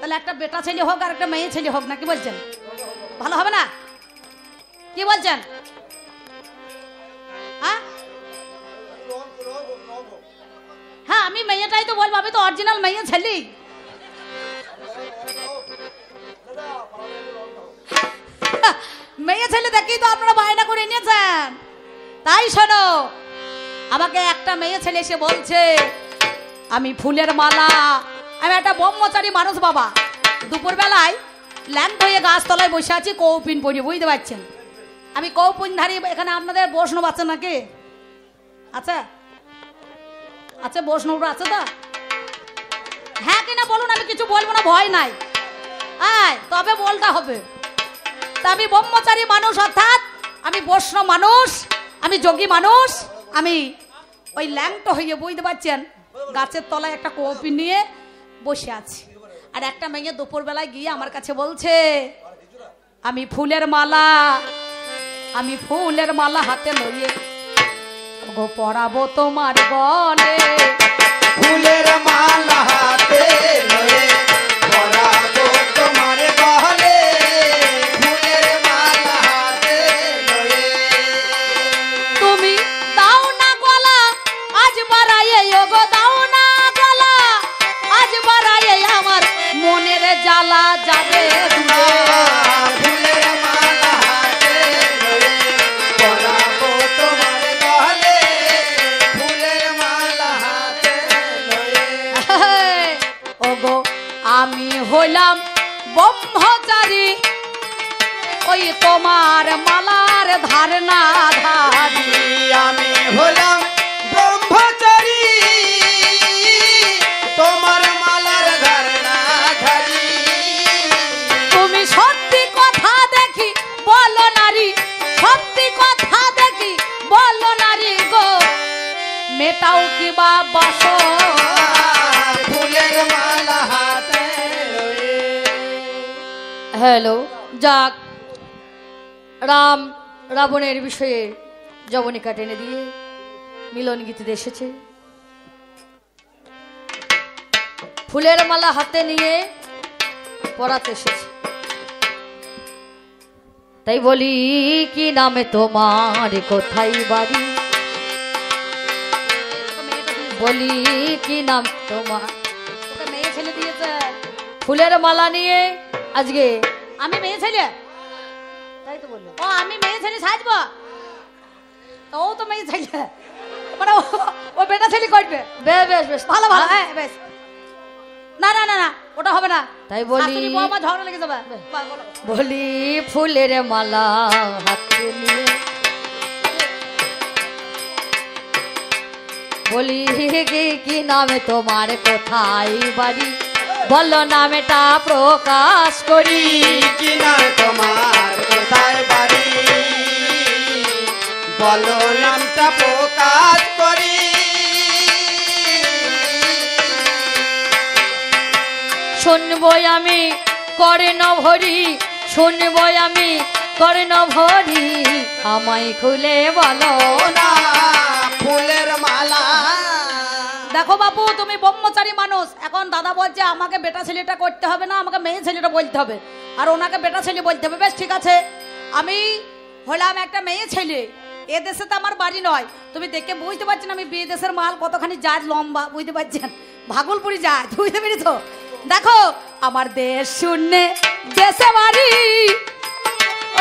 তাহলে একটা বেটা ছেলে হোক আর একটা মেয়ে ছেলে হোক না, কি বলছেন? ভালো হবে না? কি বলছেন? হ্যাঁ, আমি মেয়েটাই তো বলবো, আমি তো অরিজিনাল মেয়ে ছেলে। মেয়ে ছেলে দেখেই তো আপনারা বায়না করে নিয়েছেন। তাই শোনো, আমাকে একটা মেয়ে ছেলে এসে বলছে আমি ফুলের মালা, আমি একটা ব্রহ্মচারী মানুষ বাবা, দুপুর বেলায় ল্যাম্প হয়ে গাছতলায় বসে আছি, কৌপিন পরি, বুঝতে পারছেন? আমি কৌপিন ধারি। এখানে আপনাদের বৈষ্ণব আছে নাকি? আচ্ছা আচ্ছা, বৈষ্ণব আছে তো? হ্যাঁ কিনা বলুন, আমি কিছু বলবো না, ভয় নাই। তবে বলতে হবে। তা আমি ব্রহ্মচারী মানুষ, অর্থাৎ আমি বৈষ্ণব মানুষ, আমি যোগী মানুষ। আমি ওই ল্যাংটো হয়ে, বুঝতে পারছেন, গাছের তলায় একটা কৌপি নিয়ে বসে আছি। আর একটা মেয়ে দুপুর বেলায় গিয়ে আমার কাছে বলছে আমি ফুলের মালা, আমি ফুলের মালা হাতে লইয়ে গো পরাবো তোমার গলে, ফুলের মালা হাতে লয়ে পরাবো তোমার গলে, ফুলের মালা হাতে লয়ে। তুমি দাও না গলা আজ বাড়াইয়ে, গো দাও না গলা আজ বাড়াইয়ে, আমার মনের জ্বালা যাবে দূরে। ফুলের মালা হাতে লয়ে পরাবো তোমার গলে, ফুলের মালা হাতে লয়ে। ওগো আমি হইলাম ব্রহ্মচারী, ওই তোমার মালার ধারনা ধারি। আমি হলাম ব্রহ্মচারী, তোমার মালার ধারণা ধারি। তুমি সত্যি কথা দেখি বলো নারী, সত্যি কথা দেখি বলো নারী গো, মেটাও কি বা বাসনা। ফুলের মালা হাতে লয়ে। হ্যালো, যাক, রাম রাবণের বিষয়ে যবনিকা টেনে দিয়ে মিলন গীতিতে এসেছে। ফুলের মালা হাতে নিয়ে পড়াতে এসেছে। তাই বলি কি নামে তোমার, কোথায় বাড়ি, বলি কি নাম তোমার। ওকে মেয়ে ছেলে দিয়েছে ফুলের মালা নিয়ে। আজকে আমি মেয়ে ছেলে, তাই তো বললো। ও আমি মেয়ে ছেলে সাজবো, তো ও তো মেয়ে ছেলে, মানে ও বেটা ছেলে করবে। বেশ বেশ বেশ, ভালো ভালো, হ্যাঁ বেশ। না না না না, ওটা হবে না। তাই বলি আমার ঝগড়া লেগে যাবে। বলি ফুলের মালা হাতে নিয়ে, বলি কি নামে তোমার, কোথায় বাড়ি, বলো নামেটা প্রকাশ করি। কি নাম তোমার, কোথায় বাড়ি, বলো নামটা প্রকাশ করি। শুনবো আমি কর্ণ ভরি, শুনবো আমি কর্ণ ভরি, আমায় খুলে বলো না। ফুলের মালা। দেখো বাবু, তুমি ব্রহ্মচারী মানুষ, এখন দাদা বলছে আমাকে বেটা ছেলেটা করতে হবে না, আমাকে মেয়ে ছেলেটা বলতে হবে, আর ওনাকে বেটা ছেলে বলতে হবে। বেশ ঠিক আছে, আমি হলাম একটা মেয়ে ছেলে, এ দেশে তো আমার বাড়ি নয়। তুমি দেখে বুঝতে পারছেন আমি বিদেশের মাল কতখানি জাজ লম্বা, বুঝতে পারছেন, ভাগলপুরি যায়, বুঝতে পেরেছো? দেখো আমার দেশ শূন্যে দেশে বাড়ি,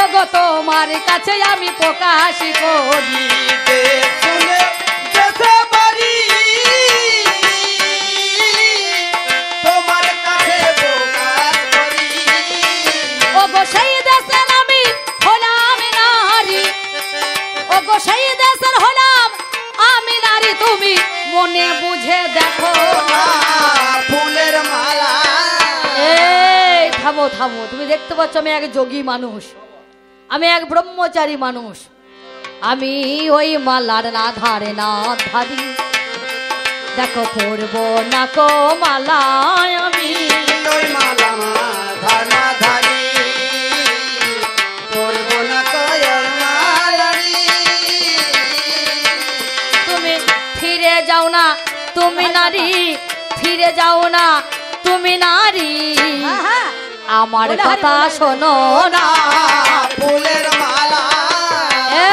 ওগো তোমার কাছে আমি প্রকাশ করি। শুনে দেশে বাড়ি, তোমার কাছে প্রকাশ করি। ওগো সেই দেশের আমি হলাম নারী, ওগো সেই দেশের হলাম আমি নারী, তুমি মনে বুঝে দেখো না। ফুলের মালা। এই থামো থামো, তুমি দেখতে পাচ্ছ আমি এক যোগী মানুষ, আমি এক ব্রহ্মচারী মানুষ, আমি ওই মালার না ধারে না ধারি। দেখো পড়বো না কো মালা আমি, ওই মালা ধারণা ধারি, করবো না কয়র মালারি। তুমি ফিরে যাও না, তুমি নারী ফিরে যাও না, তুমি তুমি নারী হ্যাঁ, হ্যাঁ। আমার বলে কথা হারি বলে শোনো না ফুলের মালা এ,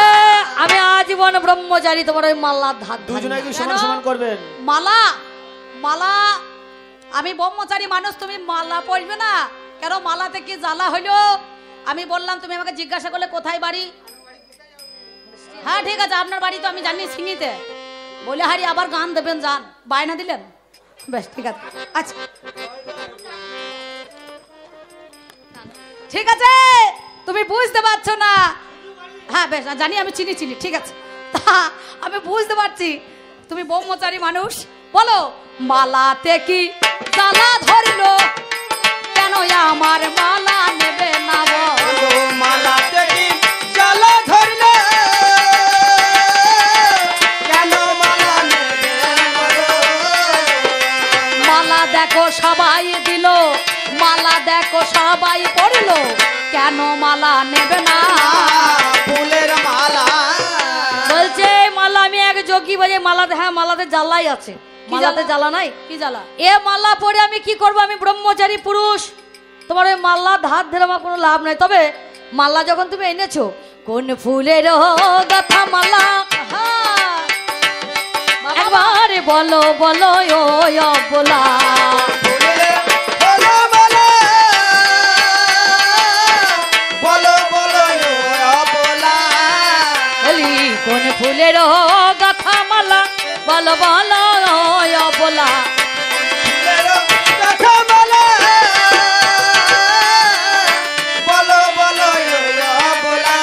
আমি আজীবন ব্রহ্মচারী তোমার ওই মাল্লার ধার দুজনে কি ধারি না। সমান সমান করবেন? মালা মালা আমি ব্রহ্মচারী মানুষ, তুমি মালা পরবে না কেন? মালাতে কি জ্বালা হইলো? আমি বললাম, তুমি আমাকে জিজ্ঞাসা করলে কোথায় বাড়ি। হ্যাঁ ঠিক আছে, আপনার বাড়ি তো আমি জানি সিঙ্গিতে। বলে হারি আবার গান দেবেন, যান। বায়না দিলেন, বেশ ঠিক আছে। আচ্ছা ঠিক আছে, তুমি বুঝতে পারছো না। হ্যাঁ বেশ জানি, আমি চিনি চিনি, ঠিক আছে। তা আমি বুঝতে পারছি তুমি ব্রহ্মচারী মানুষ। বলো, মালাতে কি জ্বালা ধরিলো? কেন আমার মালা নেবে না? বলো, মালাতে কি জ্বালা ধরলে কেন মালা নেবে না গো? মালা দেখো সবাই দিল, মালা দেখো সবাই পড়লো, কেন মালা নেবে না? ফুলের মালা বলছে মালা আমি এক যোগী বলে মালাতে, হ্যাঁ মালাতে জ্বালাই আছে। মালাতে জ্বালা নাই? কি জ্বালা? এ মালা পরে আমি কি করব? আমি ব্রহ্মচারী পুরুষ, তোমার ওই মাল্লা ধার ধরে আমার কোনো লাভ নাই। তবে মালা যখন তুমি এনেছো, কোন ফুলের গাথা মালা? একবার বলো বলো ও অবলা। বলো বলো বলো বলো বলা বলি কোন ফুলের গাথা মালা? বলো বলো ও অবলা। কথা বলো বলো বলো বলা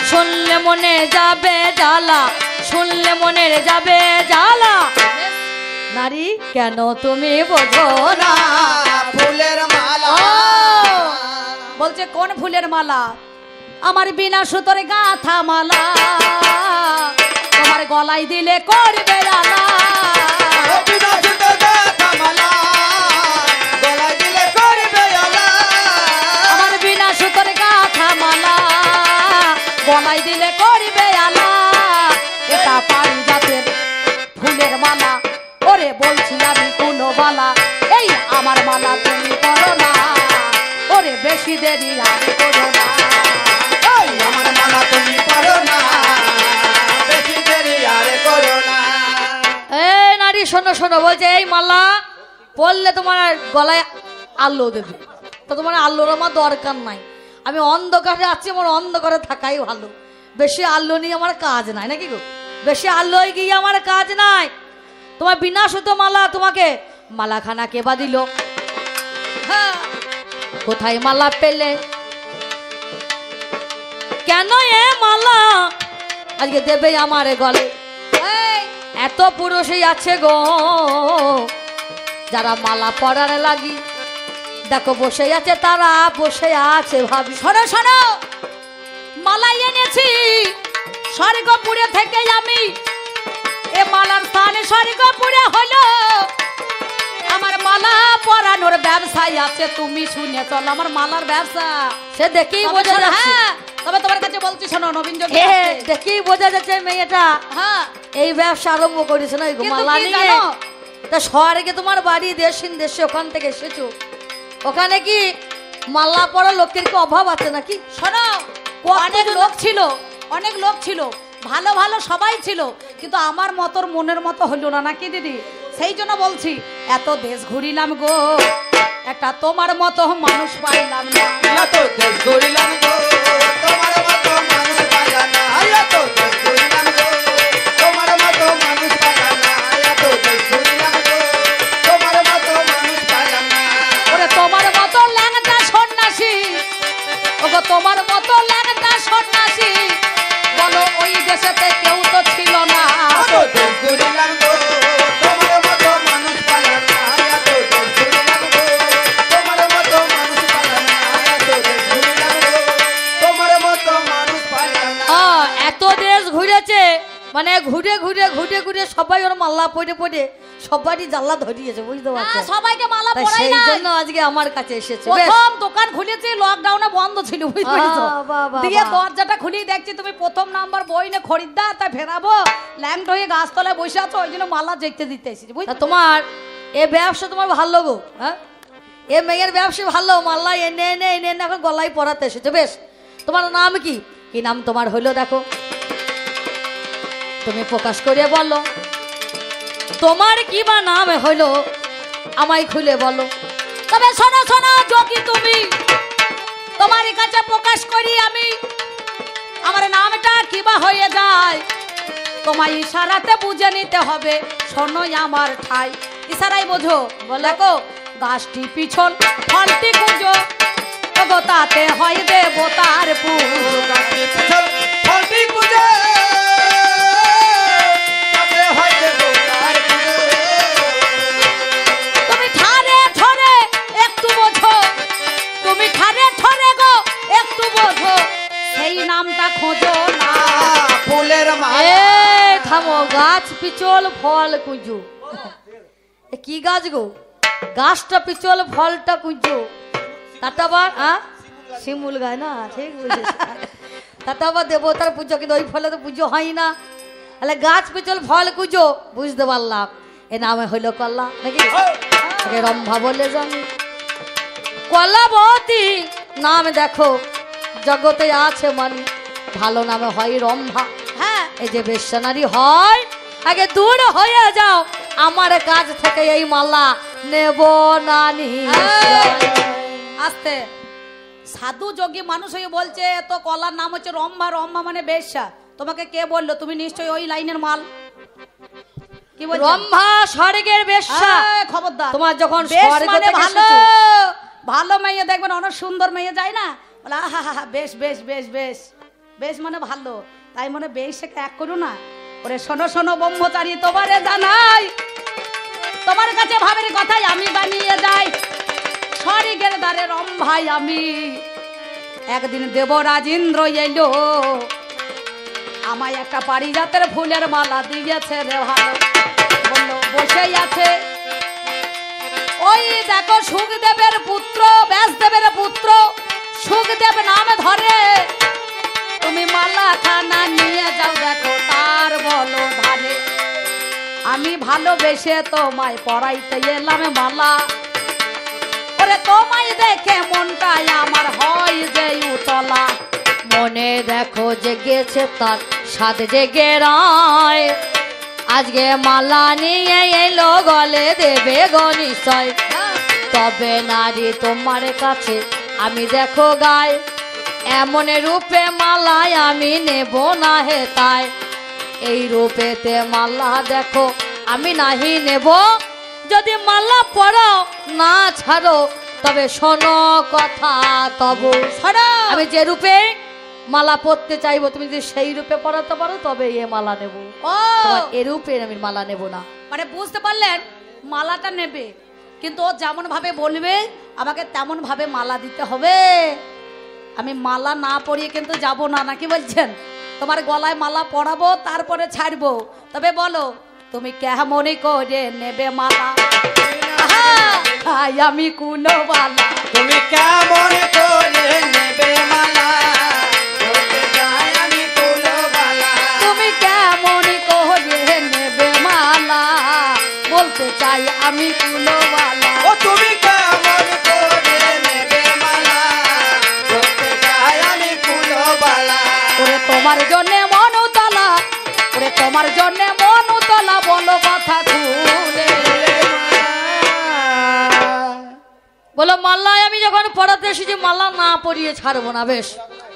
শুনলে মনে যাবে জ্বালা, শুনলে মনের যাবে জ্বালা। নারী কেন তুমি বোঝো না? ফুলের মালা ও, বলছে কোন ফুলের মালা? আমার বিনা সুতোর গাথা মালা, তোমার গলায় দিলে করবে আলা। বিনা সুতোর গাথা মালা, গলায় দিলে করবে আলা। আমার বিনা সুতোর গাথা মালা, গলায় দিলে করবে আলা। এটা পারিজাতের ফুলের মালা, ওরে বলছি আমি কোনো বালা। এই আমার মালা তুমি করো না, ওরে বেশি দেরি আর করো না। এই আমার মালা তুমি পারো না, বেশি দেরি আর করো না। এই নারী শোনো শোনো, বলছে এই মালা পরলে তোমার গলায় আলো দেবে। তো তোমার আলোর আমার দরকার নাই, আমি অন্ধকারে আছি, আমার অন্ধকারে থাকাই ভালো। বেশি আলো নিয়ে আমার কাজ নাই, নাকি গো? বেশি আলোয় গিয়ে আমার কাজ নাই। তোমার বিনা সুতো মালা, তোমাকে মালাখানা কে বা দিল? হ্যাঁ, কোথায় মালা পেলে? কেন এ মালা আজকে দেবে আমার গলে? এই, এত পুরুষই আছে গো যারা মালা পরার লাগি, দেখো বসে আছে, তারা বসে আছে ভাবি। শোনো শোনো, মালা এনেছি স্বর্গপুরে থেকে আমি, এ মালার স্থান স্বর্গপুরে হলো। আমার মালা পরানোর ব্যবসায় আছে, তুমি শুনে চলো আমার মালার ব্যবসা। সে দেখেই বোঝা যাচ্ছে। হ্যাঁ, তবে তোমার কাছে বলছি শোনো, নবীন যোগী দেখেই বোঝা যাচ্ছে মেয়েটা হ্যাঁ এই ব্যবসা আরম্ভ করেছে না মালা নিয়ে। তা শহরে তোমার বাড়ি দেশিন দেশে, ওখান থেকে এসেছো, ওখানে কি মালা পরা লোকের কি অভাব আছে নাকি? শোনো, অনেক লোক ছিল, অনেক লোক ছিল, ভালো ভালো সবাই ছিল, কিন্তু আমার মতর মনের মতো হইল না, নাকি দিদি? সেই জন্য বলছি, এত দেশ ঘুরিলাম গো, একটা তোমার মতো মানুষ পাইলাম না। এত দেশ ঘুরিলাম গো, তোমার মতো মানুষ পাইলাম না। এত দেশ ঘুরিলাম গো, তোমার মতো মানুষ পাইলাম না। এত দেশ ঘুরিলাম গো, তোমার মতো মানুষ পাইলাম না। ওরে তোমার মতো ল্যাংটা সন্ন্যাসী, ওগো তোমার মতো ল্যাংটা সন্ন্যাসী, বলো ওই দেশেতে কেউ তো ছিল না। এত দেশ ঘুরিলাম গো, তোমার মতো মানুষ পাইলাম না। এত দেশ ঘুরিলাম গো, তোমার মতো মানুষ পাইলাম না। এত দেশ ঘুরিলাম গো, তোমার মতো মানুষ পাইলাম না। এত দেশ ঘুরেছে, মানে ঘুরে ঘুরে ঘুরে ঘুরে সবাই ওর মাল্লা পড়ে পড়ে সবারই জ্বালা ধরিয়েছে, বুঝতে পারছো? সবাইকে মালা পরাই সেই জন্য আজকে আমার কাছে এসেছে। প্রথম দোকান খুলেছে, লকডাউনে বন্ধ ছিল, বুঝতে পারছো? দিয়ে দরজাটা খুলেই দেখছি তুমি প্রথম নাম্বার বই না খরিদ্দার, তাই ফেরাবো ল্যাংট হয়ে গাছতলায় বসে আছো, ওই জন্য মালা দেখতে দিতে এসেছি, বুঝতে? তোমার এ ব্যবসা তোমার ভালো গো, হ্যাঁ এ মেয়ের ব্যবসা ভালো, মাল্লা এনে এনে এনে এনে এখন গলায় পরাতে এসেছে। বেশ, তোমার নাম কি? কি নাম তোমার হইলো দেখো, তুমি প্রকাশ করে বলো তোমার কি বা নাম হইলো, আমায় খুলে বলো। তবে শোনো শোনো যোগী, তুমি তোমার কাছে প্রকাশ করি আমি, আমার নামটা কি বা হয়ে যায় তোমায় ইশারাতে বুঝে নিতে হবে। শোনো আমার ঠাই, ইশারাই বোঝো। বলে গো গাছটি পিছল ফলটি কুঁজো, গো তাতে হয় দেবতার পুজো। গাছটি পিছল ফলটি কুঁজো, তাতে হয় দেবতার পুজো। তুমি ঠারে ঠরে একটু বোঝো, তুমি ঠারে ঠরে গো একটু বোঝো, সেই নামটা খোঁজো না। ফুলের মালা, এ থামো, গাছ পিছল ফল কুঁজো। এ কি গাছ গো? গাছটা পিছল ফলটা কুঁজো, তাতে আবার শিমুল গায় না, ঠিক বুঝেছ? তাতে আবার দেবতার পুজো, কিন্তু ওই ফলে তো পুজো হয় না। তাহলে গাছ পিছল ফল কুঁজো, বুঝতে পারলাম এ নামে হইল কল্লা নাকি? আগে রম্ভা বলে জানি কলাবতী নাম দেখো জগতে আছে মানে, ভালো নামে হয় রম্ভা। হ্যাঁ, এই যে বেশ্যানারী হয়, আগে দূর হয়ে যাও আমার কাছ থেকে এই মালা নেব নানি। আস্তে, সাধু যোগী মানুষ হয়ে বলছে তো কলার নাম হচ্ছে রম্ভা, রম্ভা মানে বেশ্যা। তোমাকে কে বললো? তুমি নিশ্চয়ই ওই লাইনের মাল। কি বলছো? রম্ভা স্বর্গের বেশ্যা। খবরদার, তোমার যখন স্বর্গ থেকে ভালো ভালো মেয়ে দেখবেন, অনেক সুন্দর মেয়ে যায় না, বলে আহা বেশ বেশ বেশ বেশ বেশ মানে ভালো, তাই মনে বেশকে এক করো না। ওরে শোনো শোনো ব্রহ্মচারী, তোমারে জানাই তোমার কাছে ভাবের কথাই আমি বানিয়ে যাই। স্বর্গের দ্বারে রম্ভাই আমি, একদিন দেবরাজ ইন্দ্র এলো, আমায় একটা পারিজাতের ফুলের মালা দিয়েছে রে ভালো। বললো বসেই আছে ওই দেখো সুখদেবের পুত্র, ব্যাসদেবের পুত্র সুখদেব নামে ধরে, তুমি মালা খানা নিয়ে যাও দেখো তার বলো ধারে। আমি ভালোবেসে তোমায় পরাইতে এলাম মালা, ওরে তোমায় দেখে মনটাই আমার হয় যে উতলা। মনে দেখো জেগেছে তার সাদ জেগে রায়, আজকে মালা নিয়ে এলো গলে দেবে গনিশয়। তবে নারী তোমার কাছে আমি দেখো গায়, এমন রূপে মালায় আমি নেব না হে তাই। এই রূপেতে মালা দেখো আমি নাহি নেব, যদি মালা পরাও না ছাড়ো তবে শোনো কথা তব। আমি যে রূপে মালা পরতে চাইবো, তুমি যদি সেই রূপে পরাতে পারো তবে এ মালা নেব। ও এ রূপে আমি মালা নেব না। মানে বুঝতে পারলেন, মালাটা নেবে কিন্তু ও যেমন ভাবে বলবে আমাকে তেমন ভাবে মালা দিতে হবে। আমি মালা না পরিয়ে কিন্তু যাব না, নাকি বলছেন? তোমার গলায় মালা পরাবো তারপরে ছাড়বো। তবে বলো তুমি কেমন করে নেবে মালা? আমি কুলো বালা, তুমি কেমন করে নেবে মালা? আমি কুলো বালা, তুমি কেমন করে নেবে মালা? বলতে চাই আমি কুলো বালা। ও তুমি কেমন করে নেবে মালা? বলতে চাই আমি কুলো বালা। ওরে তোমার জন্যে মন উতলা, ওরে তোমার জন্যে মন উতলা, বলো কথা খুলে। বলো মাল্লায় আমি যখন পড়াতে এসেছি মাল্লা না পরিয়ে ছাড়বো না। বেশ,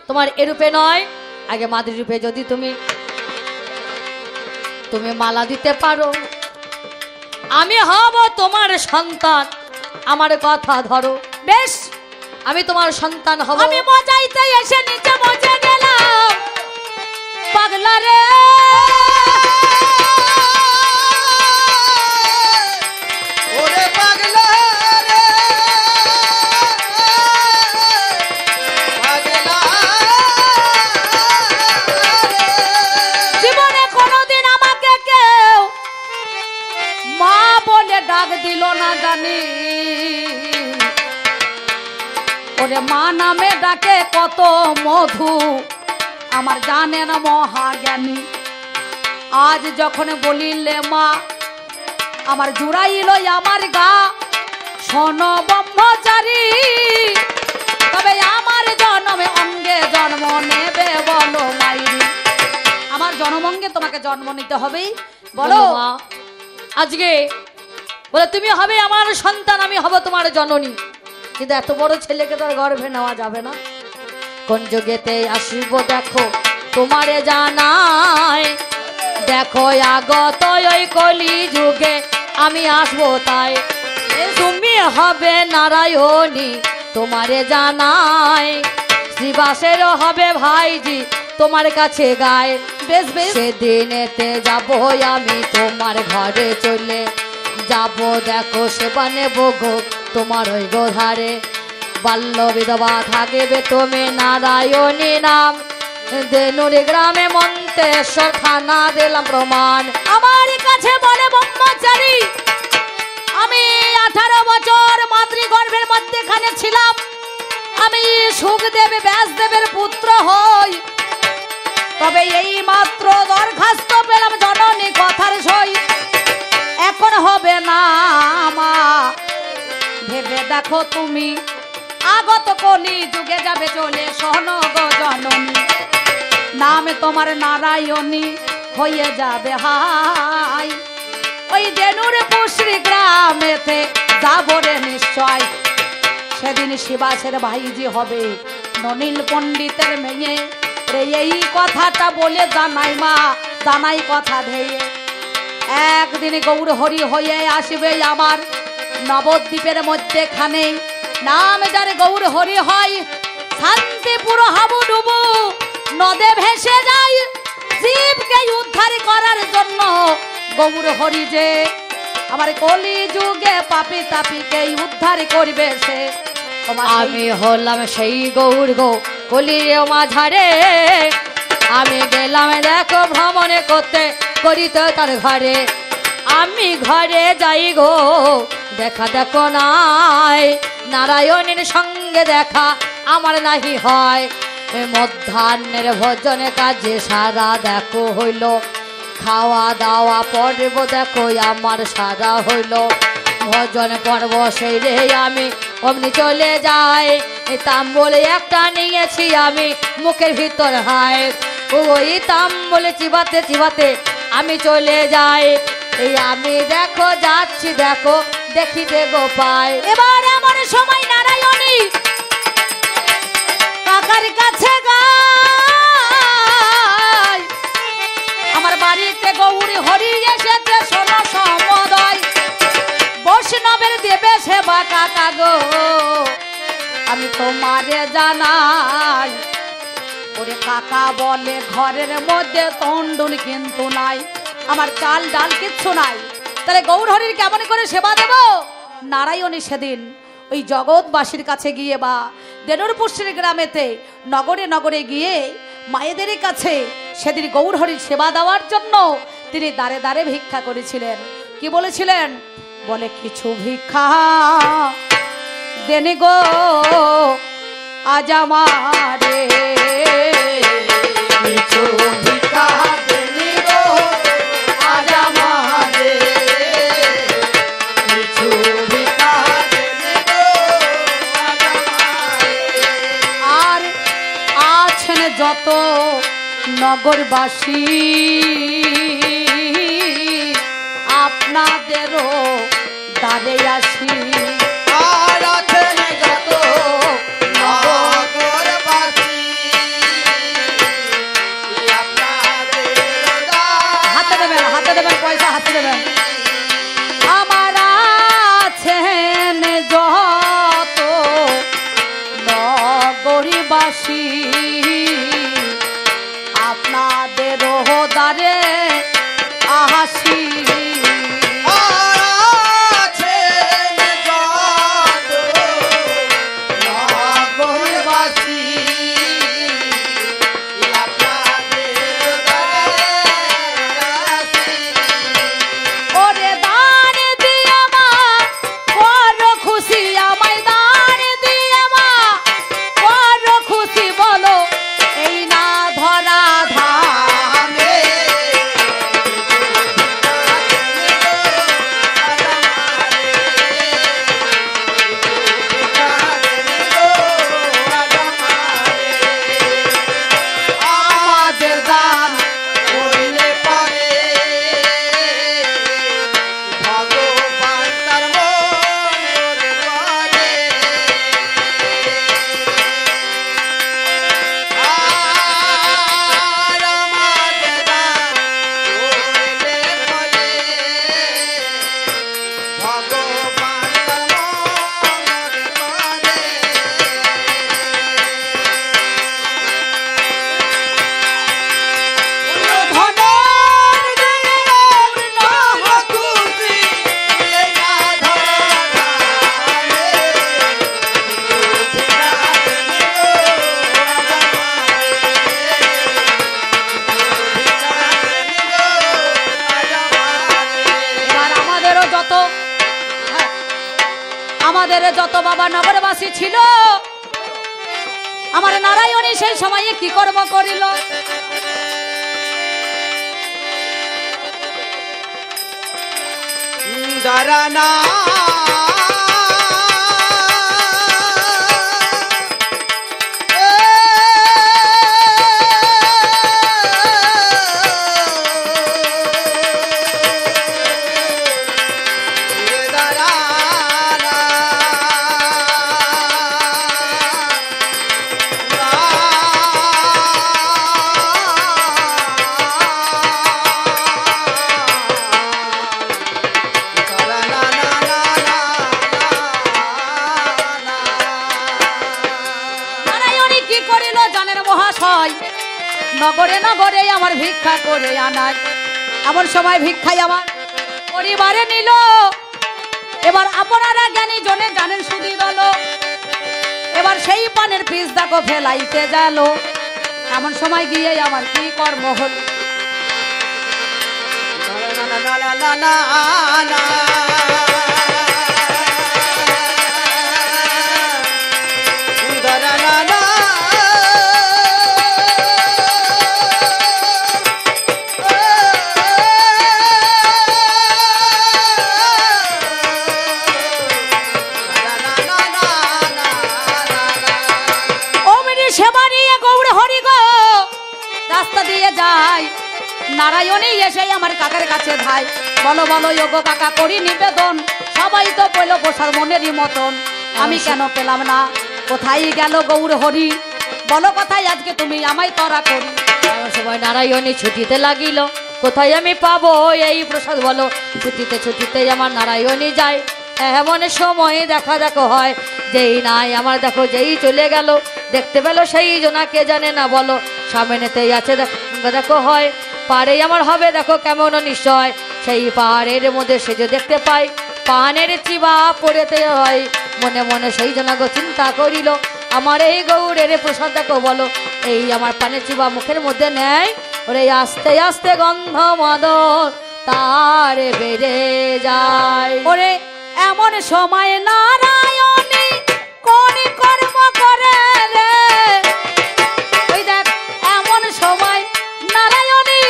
তোমার এরূপে নয়, আগে মাদির রূপে যদি তুমি তুমি মালা দিতে পারো, আমি হব তোমার সন্তান, আমার কথা ধরো। বেশ, আমি তোমার সন্তান হব। আমি মজাইতে এসে নিচে মজে গেলাম পাগলা রে, ওরে পাগলা রে, পাগলা রে। জীবনে কোনোদিন আমাকে কেউ মা বলে ডাক দিল না জানি, ওরে মা নামে ডাকে কত মধু আমার জানেন মহাজ্ঞানী। আজ যখন বলিলে মা, আমার জুড়াইল আমার গা শোন ব্রহ্মচারী, তবে আমার জন্মে অঙ্গে জন্ম নেবে বলো মাইরি। আমার জন্মঙ্গে তোমাকে জন্ম নিতে হবে বলো। মা আজকে বলে তুমি হবে আমার সন্তান, আমি হব তোমার জননী, কিন্তু এত বড় ছেলেকে তোর গর্ভে নেওয়া যাবে না। কোন যুগেতে আসিব দেখো তোমারে জানায়, দেখো আগত ওই কলি যুগে আমি আসবো তাই। তুমি হবে নারায়ণী তোমারে জানায়, শ্রীবাসেরও হবে ভাইজি তোমার কাছে গায়। বেশ বেশ সেদিনেতে যাবো আমি তোমার ঘরে চলে যাব, দেখো সেবা নেব গো তোমার ওই গোধারে। বাল্য বিধবা থাকবে তুমি নারায়ণী নাম, দেনুরি গ্রামে মন্তেশ্বর থানা দিলাম প্রমাণ। আমার কাছে বলে ব্রহ্মচারী, আমি 18 বছর মাতৃগর্ভের মধ্যেখানে ছিলাম, আমি সুখদেব ব্যাসদেবের পুত্র হই, তবে এই মাত্র দরখাস্ত পেলাম জননী কথার সই। এখন হবে না মা, ভেবে দেখো তুমি আগত কলি যুগে যাবে চলে, শোন গো জননী নামে তোমার নারায়ণী হয়ে যাবে হাই। ওই দেনুরে পুশ্রী গ্রামেতে যাবো রে নিশ্চয়, সেদিন শিবাসের ভাইজি হবে ননীল পণ্ডিতের মেয়ে রে। এই কথাটা বলে জানাই মা, জানাই কথা ধেয়ে। একদিন গৌর হরি হয়ে আসবে আমার নবদ্বীপের মধ্যেখানে, নাম যার গৌর হরি হয়, শান্তিপুর হাবু ডুবু নদে ভেসে যায়। জীবকে উদ্ধার করার জন্য গৌর হরি যে আমার কলি যুগে পাপি তাপিকে উদ্ধার করবে সে। আমি হলাম সেই গৌর গো কলির মাঝারে, আমি গেলাম দেখো ভ্রমণে করতে করিতে তার ঘরে। আমি ঘরে যাই গো দেখা দেখো নাই, নারায়ণের সঙ্গে দেখা আমার নাহি হয়। মধ্যাহ্নের ভোজনে কাজে সারা দেখো হইল, খাওয়া দাওয়া পর্ব দেখো আমার সারা হইল। ভজন পর্ব সেই রে আমি অমনি চলে যাই, তাম্বলে একটা নিয়েছি আমি মুখের ভিতর হায়। ওই তাম্বলে চিবাতে চিবাতে আমি চলে যাই, এই আমি দেখো যাচ্ছি দেখো দেখিতে গো পাই। এবার এমন সময় নারায়ণী কাকার কাছে গায়, আমার বাড়িতে গৌরী হরি এসেছে শোনো সমদয়, বৈষ্ণবের দেবে সেবা কাকা গো আমি তোমারে জানাই। ওরে কাকা বলে ঘরের মধ্যে তন্ডুল কিন্তু নাই, আমার চাল ডাল কিচ্ছু নাই, তাহলে গৌর হরির কেমন করে সেবা দেব? নারায়ণী সেদিন ওই জগৎবাসীর কাছে গিয়ে বা দেনুরপুষ্টির গ্রামেতে নগরে নগরে গিয়ে মায়েদের কাছে সেদিন গৌর হরির সেবা দেওয়ার জন্য তিনি দাঁড়ে দাঁড়ে ভিক্ষা করেছিলেন। কি বলেছিলেন? বলে কিছু ভিক্ষা দেনে গো আজ আমারে, কিছু ভিক্ষা দেনি গো আজ আমারে, কিছু ভিক্ষা দেনি গো আজ আমারে। আর আছেন যত নগরবাসী আপনাদেরও দাঁড়ে আসি, আর আছেন যত নগরবাসী আপনাদের হাতে দেবেন পয়সা হাতে দেবেন। আমার আছেন যত নগরবাসী আপনাদেরও দাঁড়ে আসি, আর আছেন যত নগরবাসী ছিল আমার নারায়ণী সেই সময়ে কি কর্ম করিল দাঁড়ানা নারায়ণী কি করিল জানেন মহাশয় নগরে নগরে আমার ভিক্ষা করে আনায় এমন সময় ভিক্ষাই আমার পরিবারে নিল এবার আপনারা জ্ঞানী জনে জানেন সুদি দল এবার সেই পানের পিস দেখো ফেলাইতে গেল এমন সময় গিয়ে আমার কি কর্ম হলো রাস্তা দিয়ে যাই নারায়ণী এসে আমার কাকার কাছে ভাই বলো বলো যোগ কাকা করি নিবেদন সবাই তো পেল বসার মনেরই মতন আমি কেন পেলাম না কোথায় গেল গৌর হরি বলো কোথায় আজকে তুমি আমায় তরা করি এমন সময় নারায়ণী ছুটিতে লাগিল কোথায় আমি পাবো এই প্রসাদ বলো ছুটিতে ছুটিতে আমার নারায়ণী যায় এমন সময় দেখা দেখো হয় যেই নাই আমার দেখো যেই চলে গেল দেখতে পেলো সেই জনাকে জানে না বলো সামনেতেই আছে দেখো হয় পারে আমার হবে দেখো কেমন নিশ্চয় সেই পাহাড়ের মধ্যে সে যে দেখতে পাই পানের চিবা পড়েতে হয় মনে মনে সেই জনাগো চিন্তা করিল আমার এই গৌরের প্রসাদ দেখো বলো এই আমার পানের চিবা মুখের মধ্যে নেয় ওরে আস্তে আস্তে গন্ধ মাদক তার বেড়ে যায় ওরে এমন সময় নারায়ণী কোন কর্ম করে রে ওই দেখ এমন সময় নারায়ণী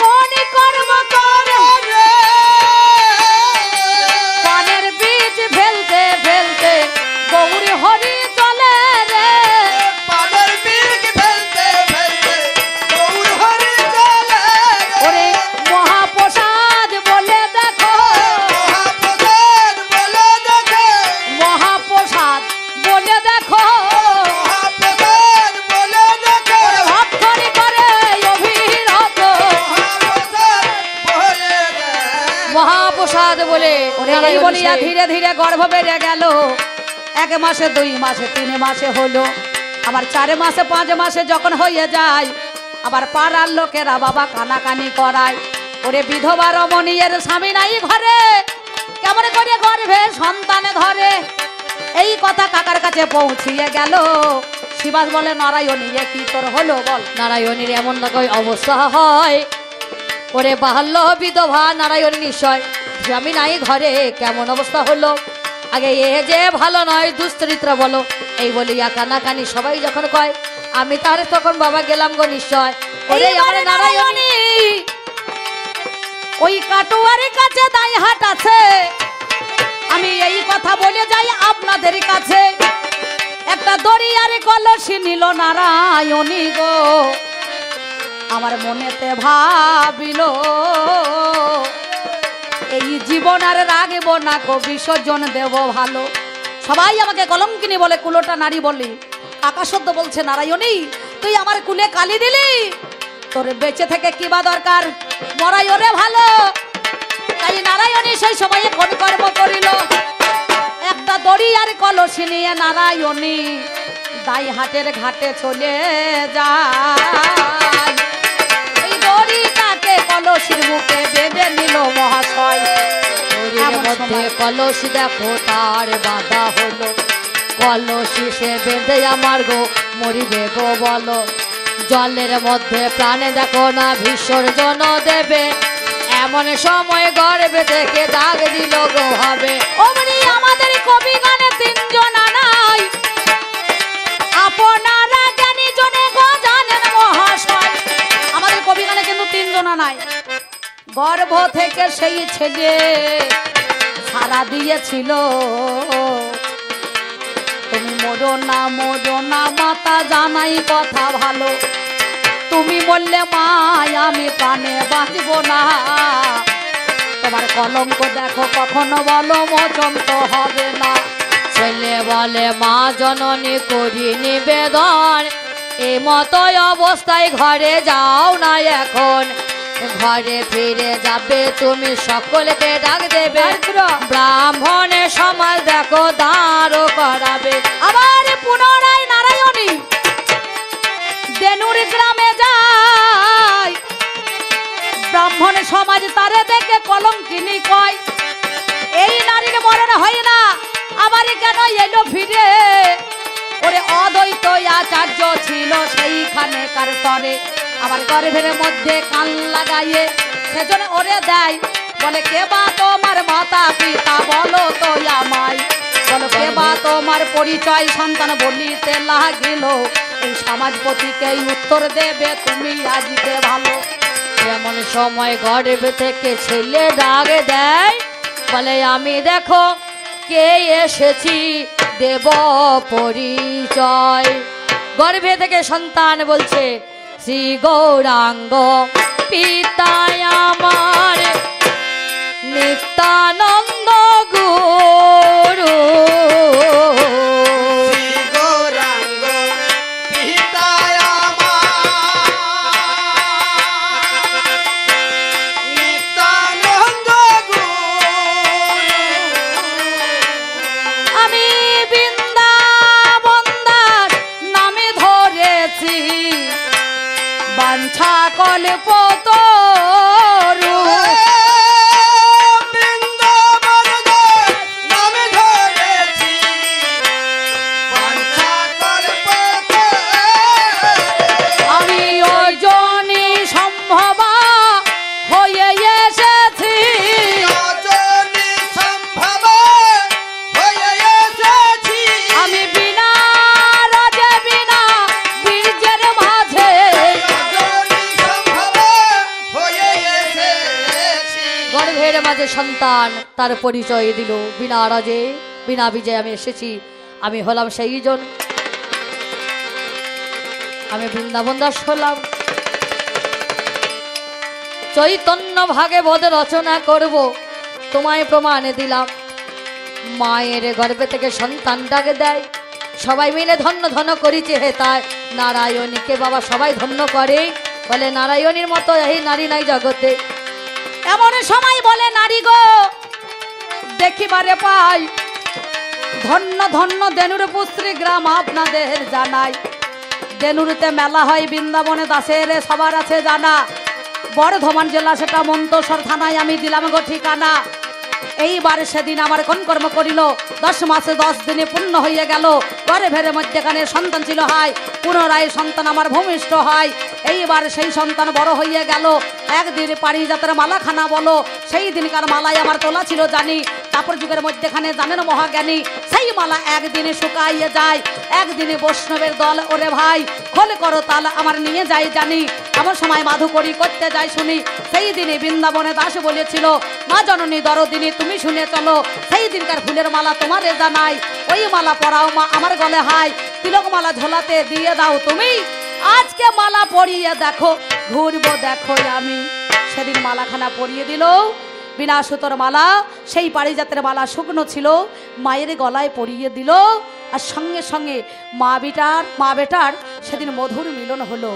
কোন কর্ম করে রে পানের বীজ ফেলতে ফেলতে গৌরী হরি চলে রে পানের বীজ ফেলতে ফেলতে গৌর হরি চলে ওরে মহাপ্রসাদ বলে দেখো মহাপ্রসাদ বলে দেখে মহাপ্রসাদ বলে দেখো মহাপ্রসাদ বলে দেখে ওরে ভক্তরি করে অভিরত মহাপ্রসাদ বলে দেখে মহাপ্রসাদ বলে ওরে এই বলিয়া ধীরে ধীরে গর্ভ বেড়ে গেল 1 মাসে 2 মাসে 3 মাসে হলো আবার 4 মাসে 5 মাসে যখন হয়ে যায় আবার পাড়ার লোকেরা বাবা কানাকানি করায় ওরে বিধবা রমণীর স্বামী নাই ঘরে কেমন করে গর্ভে সন্তানে ধরে এই কথা কাকার কাছে পৌঁছিয়ে গেল শিবাস বলে নারায়ণী এ কি তোর হলো বল নারায়ণীর এমন দেখো অবস্থা হয় ওরে বাহাল্য বিধবা নারায়ণী নিশ্চয় স্বামী নাই ঘরে কেমন অবস্থা হলো আগে এ যে ভালো নয় দুশ্চরিত্র বলো এই বলিয়া কানাকানি সবাই যখন কয় আমি তার তখন বাবা গেলাম গো নিশ্চয় ওরে আমার এইবারে নারায়ণী ওই কাটুয়ারের কাছে দায় হাট আছে আমি এই কথা বলে যাই আপনাদের কাছে একটা দরিয়ার কলসি নিল নারায়ণী গো আমার মনেতে ভাবিল এই জীবন আর রাগব না গো বিসর্জন দেব ভালো সবাই আমাকে কলঙ্কিনী বলে কুলোটা নারী বলি কাকা সদ্য বলছে নারায়ণী তুই আমার কুলে কালি দিলি তোর বেঁচে থেকে কি বা দরকার মরাই ওরে ভালো তাই নারায়ণী সেই সময়ে কোন কর্ম করিল একটা দড়িয়ার কলসি নিয়ে নারায়ণী দাই হাটের ঘাটে চলে যায় এই দড়িটাকে কলসির মুখে বেঁধে নিল মহাশয় শরীরের মধ্যে কলসি দেখো তার বাঁধা হলো কলসি সে বেঁধে আমার গো মরিবে গো বলো জলের মধ্যে প্রাণে দেখো না বিসর্জন দেবে এমন সময় গর্বে থেকে দাগ দিল গো হবে অমনি আমাদের কবি গানে 3 জন আনা নাই, গর্ভ থেকে সেই ছেলে সারা দিয়েছিল। তুমি মরো না মাতা জানাই কথা ভালো, তুমি বললে মাই আমি কানে বাঁচব না। তোমার কলঙ্ক দেখো কখনো বলো মোচন তো হবে না। ছেলে বলে মা জননী করি নিবেদন, এ মতোই অবস্থায় ঘরে যাও না এখন। ঘরে ফিরে যাবে তুমি সকলকে ডাক দেবে, ব্রাহ্মণের সমাজ দেখো দাঁড় করাবে। আবার পুনরায় নারায়ণী দেনুর গ্রামে যায়, ব্রাহ্মণ সমাজ তারে দেখে কলঙ্কিনী কয় এই নারীর মরণ হয় না, আবার কেন এলো ফিরে। ওরে অদ্বৈত আচার্য ছিল সেইখানে কার তরে, আবার গর্ভের মধ্যে কান লাগাইয়ে সেজন্য ওরে দেয়। বলে কে বা তোমার মাতা পিতা বলো তো আমায়, বলো কে বা তোমার পরিচয় সন্তান বলিতে লাগিল। এই সমাজপতিকে উত্তর দেবে তুমি আজকে ভালো। এমন সময় গর্ভ থেকে ছেলে ডাক দেয়, বলে আমি দেখো কে এসেছি দেব পরিচয়। গর্ভে থেকে সন্তান বলছে শ্রী গৌরাঙ্গ পিতায় আমার নিত্যানন্দ গুরু। শ্রী গৌরাঙ্গ পিতায় আমার নিত্যানন্দ গুরু। আমি বৃন্দাবন দাস নামে ধরেছি বাঞ্ছা কল্পতরু। বৃন্দাবন দাস নামে ধরেছি বাঞ্ছা কল্পতরু। আমি ওই জনি সম্ভবা হয়ে এসেছি, রজনী সম্ভব হয়ে এসেছি। আমি বিনা রাজে বিনা বীর্যের মাঝে। রজনী সম্ভব হয়ে এসেছি। গর্ভের মাঝে সন্তান তার পরিচয় দিল, বিনা রাজে বিনা বিজয়ে আমি এসেছি, আমি হলাম সেই জন, আমি বৃন্দাবন দাস হলাম। চৈতন্য ভাগবত রচনা করব তোমায় প্রমাণে দিলাম। মায়ের গর্ভে থেকে সন্তান ডাকে দেয়, সবাই মিলে ধন্য ধন্য করিছে হে তাই। নারায়ণীকে বাবা সবাই ধন্য করে, বলে নারায়ণীর মতো এই নারী নাই জগতে। এমন সময় বলে নারী গো দেখিবারে পাই, ধন্য ধন্য দেনুর পুত্রী গ্রাম আপনাদের জানাই। দেনুরতে মেলা হয় বৃন্দাবনে দাসের সবার আছে জানা। বর্ধমান জেলা সেটা মন্তসর থানায় আমি দিলাম গো ঠিকানা। এইবার সেদিন আমার কোন কর্ম করিল, 10 মাসে 10 দিনে পূর্ণ হয়ে গেল। গর্ভের মধ্যেখানে সন্তান ছিল হয়, পুনরায় সন্তান আমার ভূমিষ্ঠ হয়। এইবার সেই সন্তান বড় হয়ে গেল। একদিন পারিজাতের মালা খানা বলো, সেই দিনকার মালায় আমার তোলা ছিল জানি। তারপর যুগের মধ্যেখানে জানেন মহাজ্ঞানী, সেই মালা একদিনে শুকাইয়ে যায়। একদিনে বৈষ্ণবের দল ওরে ভাই খোল করো তাল আমার নিয়ে যাই জানি। এমন সময় মাধুকরী করতে যাই শুনি, সেই দিনে বৃন্দাবনে দাস বলেছিল মা জননী দরদিনী তুমি শুনে চলো। সেই দিনকার ফুলের মালা তোমারে জানাই, ওই মালা পরাও মা আমার গলে হাই। তিলক মালা ঝোলাতে দিয়ে দাও তুমি, আজকে মালা পরিয়ে দেখো ঘুরবো দেখো আমি। সেদিন মালাখানা পরিয়ে দিল, বিনা সুতোর মালা, সেই পারিজাতের মালা শুকনো ছিল, মায়ের গলায় পরিয়ে দিল। আর সঙ্গে সঙ্গে মা বেটার সেদিন মধুর মিলন হলো।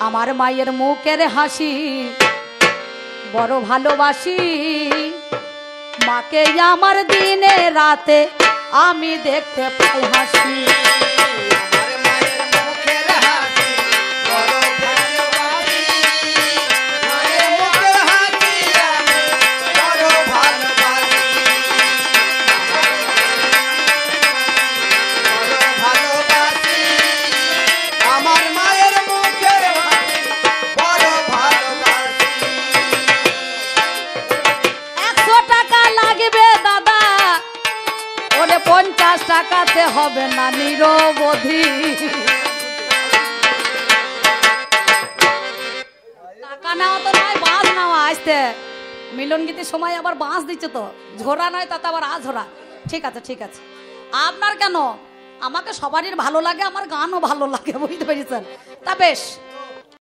আমার মায়ের মুখের হাসি বড় ভালোবাসি, মাকে আমার দিনে রাতে আমি দেখতে পাই হাসি। আমার মায়ের মুখের হাসি বড় ভালোবাসি। মায়ের মুখের হাসি আমি বড় ভালোবাসি। বড় ভালোবাসি। আমার মায়ের মুখের হাসি বড় ভালোবাসি। 100 টাকা লাগবে দাদা, ওরে 50 টাকাতে হবে না নিরবধি। টাকা নাও তো নয় আস্তে মিলন গীতির সময় আবার বাঁশ দিচ্ছে তো, ঝোরা নয় তাতে আবার আঝোরা। ঠিক আছে ঠিক আছে, আপনার কেন, আমাকে সবারই ভালো লাগে, আমার গানও ভালো লাগে, বুঝতে পেরেছেন? তা বেশ,